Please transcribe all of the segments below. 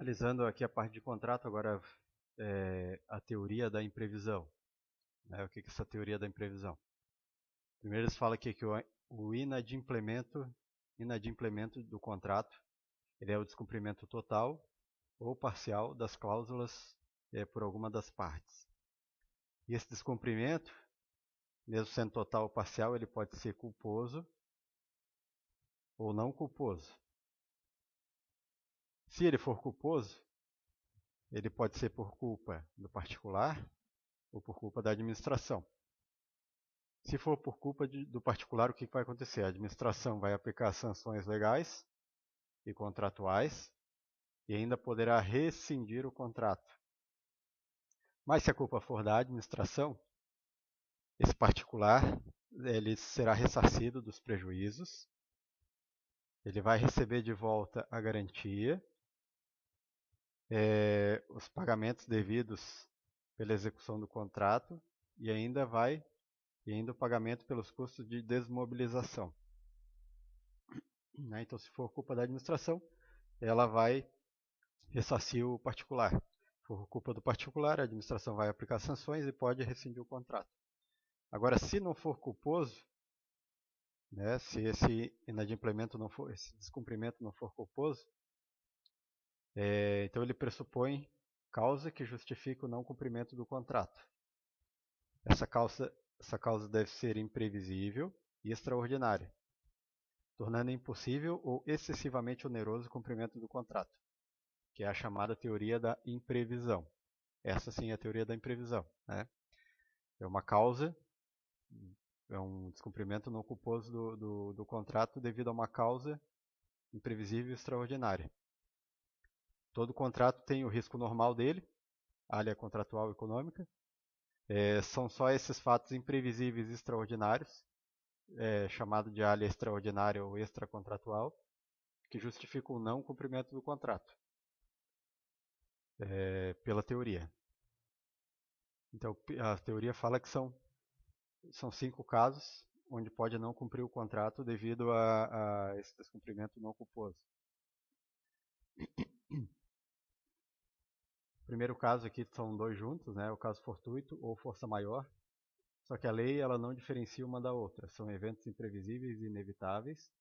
Analisando aqui a parte de contrato, agora a teoria da imprevisão. O que é essa teoria da imprevisão? Primeiro eles falam aqui que o inadimplemento do contrato ele é o descumprimento total ou parcial das cláusulas por alguma das partes. E esse descumprimento, mesmo sendo total ou parcial, ele pode ser culposo ou não culposo. Se ele for culposo, ele pode ser por culpa do particular ou por culpa da administração. Se for por culpa do particular, o que vai acontecer? A administração vai aplicar sanções legais e contratuais e ainda poderá rescindir o contrato. Mas se a culpa for da administração, esse particular ele será ressarcido dos prejuízos, ele vai receber de volta a garantia, os pagamentos devidos pela execução do contrato e ainda o pagamento pelos custos de desmobilização. Então, se for culpa da administração, ela vai ressarcir o particular. Se for culpa do particular, a administração vai aplicar sanções e pode rescindir o contrato. Agora, se não for culposo, se esse inadimplemento não for, esse descumprimento não for culposo, então ele pressupõe causa que justifica o não cumprimento do contrato. Essa causa deve ser imprevisível e extraordinária, tornando impossível ou excessivamente oneroso o cumprimento do contrato, que é a chamada teoria da imprevisão. Essa sim é a teoria da imprevisão. É uma causa, é um descumprimento não culposo do contrato devido a uma causa imprevisível e extraordinária. Todo contrato tem o risco normal dele, alha contratual econômica. São só esses fatos imprevisíveis e extraordinários, chamado de alha extraordinária ou extracontratual, que justificam o não cumprimento do contrato, pela teoria. Então, a teoria fala que são 5 casos onde pode não cumprir o contrato devido a esse descumprimento não culposo. O primeiro caso aqui são 2 juntos, o caso fortuito ou força maior. Só que a lei ela não diferencia uma da outra. São eventos imprevisíveis e inevitáveis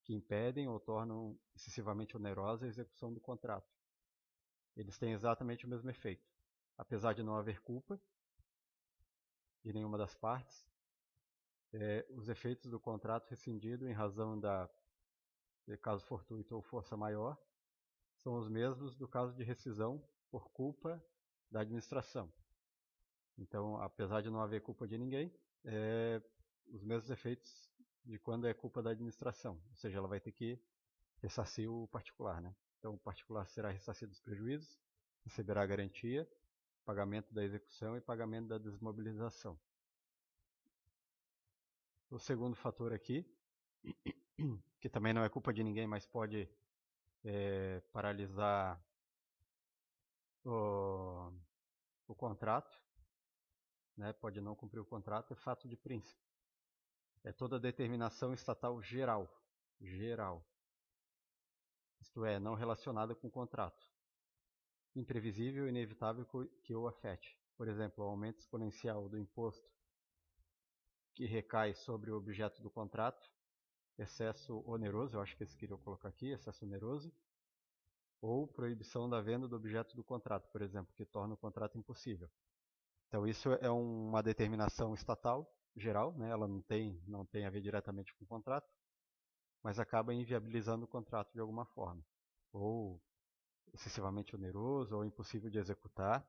que impedem ou tornam excessivamente onerosa a execução do contrato. Eles têm exatamente o mesmo efeito. Apesar de não haver culpa de nenhuma das partes, os efeitos do contrato rescindido em razão de caso fortuito ou força maior são os mesmos do caso de rescisão por culpa da administração. Então, apesar de não haver culpa de ninguém, os mesmos efeitos de quando é culpa da administração, ou seja, ela vai ter que ressarcir o particular. Então, o particular será ressarcido dos prejuízos, receberá garantia, pagamento da execução e pagamento da desmobilização. O segundo fator aqui, que também não é culpa de ninguém, mas pode paralisar o contrato, pode não cumprir o contrato, é fato de príncipe. É toda determinação estatal geral, isto é, não relacionada com o contrato, imprevisível e inevitável que o afete. Por exemplo, o aumento exponencial do imposto que recai sobre o objeto do contrato, excesso oneroso, eu acho que eles queriam colocar aqui, excesso oneroso, ou proibição da venda do objeto do contrato, por exemplo, que torna o contrato impossível. Então isso é uma determinação estatal geral, ela não tem a ver diretamente com o contrato, mas acaba inviabilizando o contrato de alguma forma, ou excessivamente oneroso, ou impossível de executar,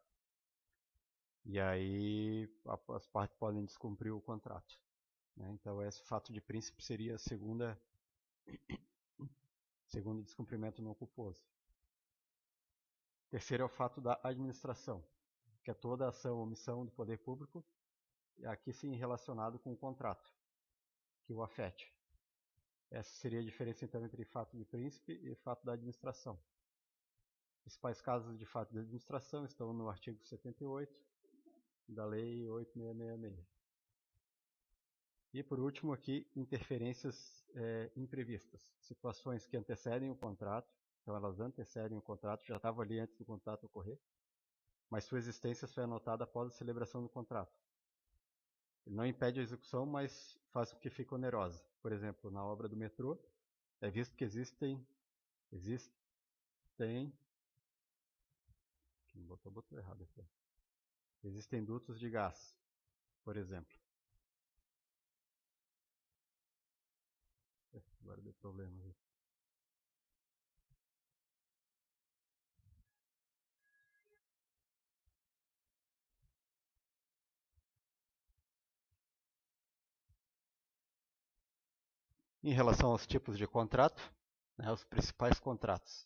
e aí as partes podem descumprir o contrato. Então esse fato de príncipe seria segundo descumprimento não culposo. Terceiro é o fato da administração, que é toda ação ou omissão do poder público, aqui sim relacionado com o contrato, que o afete. Essa seria a diferença então entre fato de príncipe e fato da administração. Os principais casos de fato de administração estão no artigo 78 da Lei 8666. E por último aqui, interferências imprevistas, situações que antecedem o contrato Então elas antecedem o contrato, já estavam ali antes do contrato ocorrer, mas sua existência foi anotada após a celebração do contrato. Ele não impede a execução, mas faz com que fique onerosa. Por exemplo, na obra do metrô, é visto que existem botou errado aqui. Existem dutos de gás, por exemplo. Agora deu problema aqui. Em relação aos tipos de contrato, né, os principais contratos,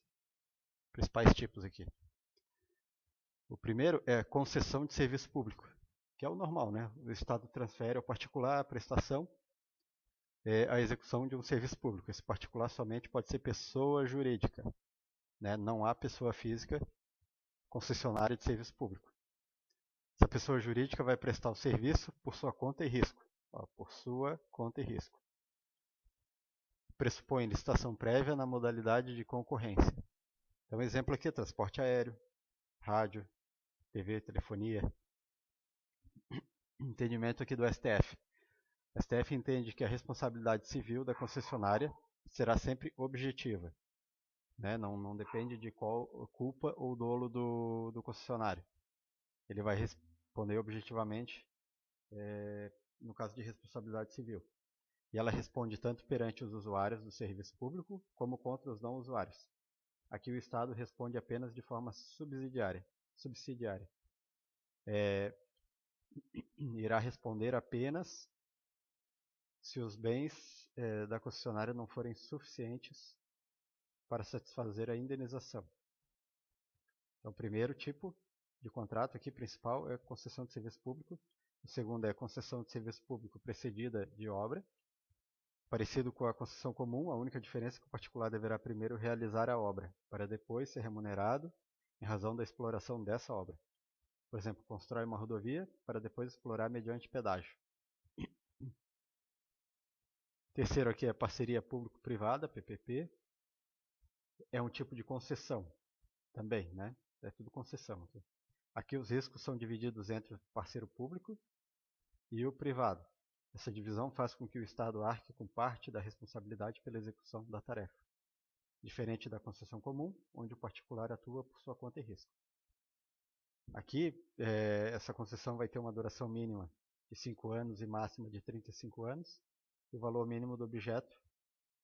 principais tipos aqui. O primeiro é concessão de serviço público, que é o normal, né? O Estado transfere ao particular a prestação, a execução de um serviço público. Esse particular somente pode ser pessoa jurídica, né? Não há pessoa física concessionária de serviço público. Essa pessoa jurídica vai prestar o serviço por sua conta e risco. Por sua conta e risco. Pressupõe licitação prévia na modalidade de concorrência. Então, exemplo aqui é transporte aéreo, rádio, TV, telefonia. Entendimento aqui do STF. O STF entende que a responsabilidade civil da concessionária será sempre objetiva. Né? Não depende de qual culpa ou dolo do concessionário. Ele vai responder objetivamente no caso de responsabilidade civil. E ela responde tanto perante os usuários do serviço público como contra os não usuários. Aqui o Estado responde apenas de forma subsidiária. Irá responder apenas se os bens da concessionária não forem suficientes para satisfazer a indenização. Então, o primeiro tipo de contrato aqui principal é concessão de serviço público. O segundo é concessão de serviço público precedida de obra. Parecido com a concessão comum, a única diferença é que o particular deverá primeiro realizar a obra, para depois ser remunerado em razão da exploração dessa obra. Por exemplo, constrói uma rodovia para depois explorar mediante pedágio. Terceiro aqui é parceria público-privada, PPP. É um tipo de concessão também, né? É tudo concessão aqui. Aqui os riscos são divididos entre o parceiro público e o privado. Essa divisão faz com que o Estado arque com parte da responsabilidade pela execução da tarefa, diferente da concessão comum, onde o particular atua por sua conta e risco. Aqui, essa concessão vai ter uma duração mínima de 5 anos e máxima de 35 anos, e o valor mínimo do objeto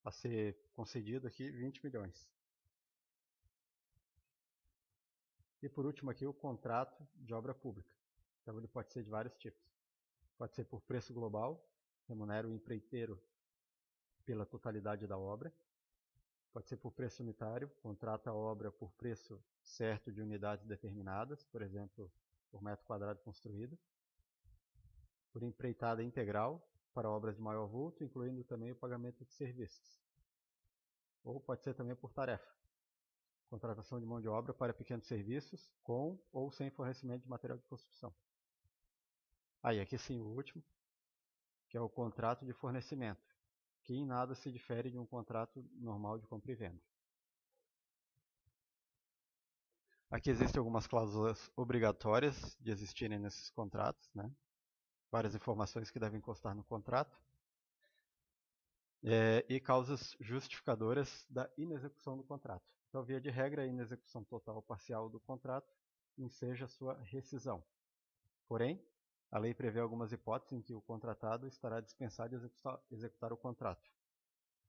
a ser concedido aqui, 20 milhões. E por último aqui, o contrato de obra pública. Então ele pode ser de vários tipos. Pode ser por preço global, remunera o empreiteiro pela totalidade da obra. Pode ser por preço unitário, contrata a obra por preço certo de unidades determinadas, por exemplo, por metro quadrado construído. Por empreitada integral, para obras de maior vulto, incluindo também o pagamento de serviços. Ou pode ser também por tarefa. Contratação de mão de obra para pequenos serviços, com ou sem fornecimento de material de construção. Aí, aqui sim o último, que é o contrato de fornecimento, que em nada se difere de um contrato normal de compra e venda. Aqui existem algumas cláusulas obrigatórias de existirem nesses contratos, né? Várias informações que devem constar no contrato. E causas justificadoras da inexecução do contrato. Então, via de regra, a inexecução total ou parcial do contrato enseja sua rescisão. Porém, a lei prevê algumas hipóteses em que o contratado estará dispensado de executar o contrato.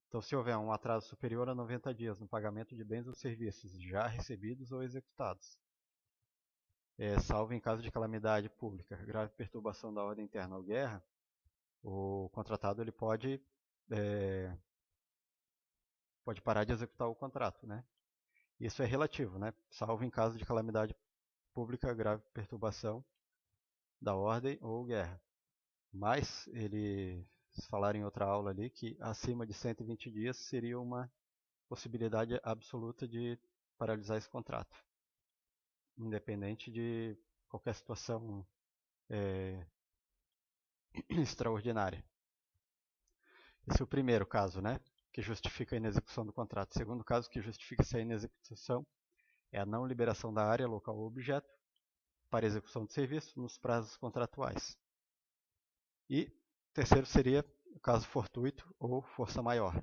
Então, se houver um atraso superior a 90 dias no pagamento de bens ou serviços já recebidos ou executados, salvo em caso de calamidade pública, grave perturbação da ordem interna ou guerra, o contratado ele pode parar de executar o contrato, né? Isso é relativo, né? Salvo em caso de calamidade pública, grave perturbação da ordem ou guerra. Mas eles falaram em outra aula ali que acima de 120 dias seria uma possibilidade absoluta de paralisar esse contrato, independente de qualquer situação extraordinária. Esse é o primeiro caso, né? que justifica a inexecução do contrato. O segundo caso que justifica essa inexecução é a não liberação da área, local ou objeto para execução de serviço nos prazos contratuais. E terceiro seria o caso fortuito ou força maior,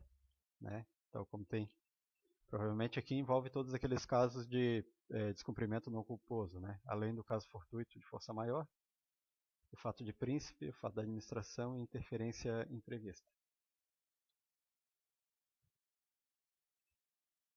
né? Então, como tem, provavelmente aqui envolve todos aqueles casos de descumprimento não culposo, né? Além do caso fortuito de força maior, o fato de príncipe, o fato da administração e interferência imprevista.